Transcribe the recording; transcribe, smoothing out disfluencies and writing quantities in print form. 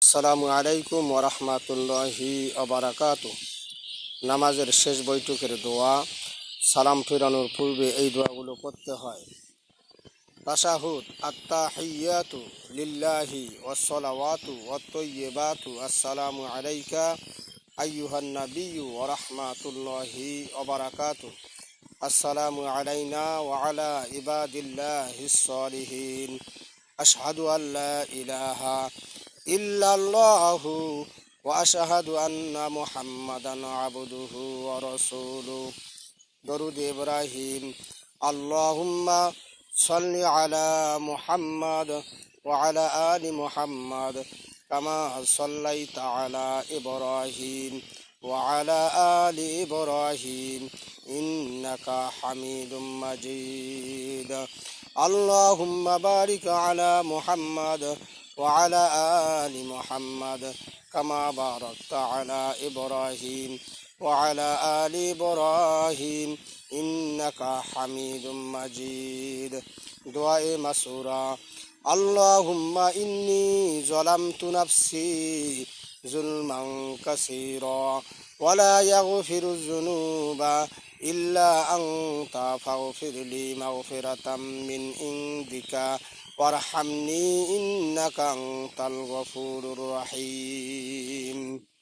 আসসালামু আলাইকুম ওরহমাতুল্লাহি অবরাকাতু। নামাজের শেষ বৈঠকের দোয়া, সালাম ফেরানোর পূর্বে এই দোয়াগুলো পড়তে হয়। তাশাহুদ, আত্তাহিয়াতু লিল্লাহি ওয়াসসালাওয়াতু ওয়াত-তাইয়্যিবাতু, আসসালামু আলাইকা আইয়ুহান নাবিয়্যু ওয়া রাহমাতুল্লাহি ওয়া বারাকাতুহু, আসসালামু আলাইনা ওয়া আলা ইবাদিল্লাহিস সালিহিন, আশহাদু আল্লা ইলাহা ইল্লাল্লাহু ওয়া আশহাদু আন্না মুহাম্মাদান আবদুহু ওয়া রাসূলুহু। দরুদ ইব্রাহিম। আল্লাহুম্মা সাল্লি আলা মুহাম্মাদ ওয়া আলা আলি মুহাম্মাদ কামা সাল্লাইতা আলা ইব্রাহিম ওয়া আলা আলি ইব্রাহিম ইন্নাকা হামিদুম মাজিদ। আল্লাহুম্মা বারিক আলা মুহাম্মাদ ওয়া আলা আলি মুহাম্মাদ কামা বারাকতা আলা ইব্রাহিম ওয়া আলা আলি ইব্রাহিম ইন্নাকা হামিদুম মাজিদ। দোয়ায়ে মাসুরা। আল্লাহুম্মা ইন্নী যালামতু নাফসি যুলমান কাসীরা ওয়া লা ইয়াগফিরুয যুনুবা ইল্লা আনতা ফাগফিরলি মাগফিরাতাম মিন ইনদিকা ওয়ারহামনি ইন্নাকা আনতাল গফুরুর রহিম।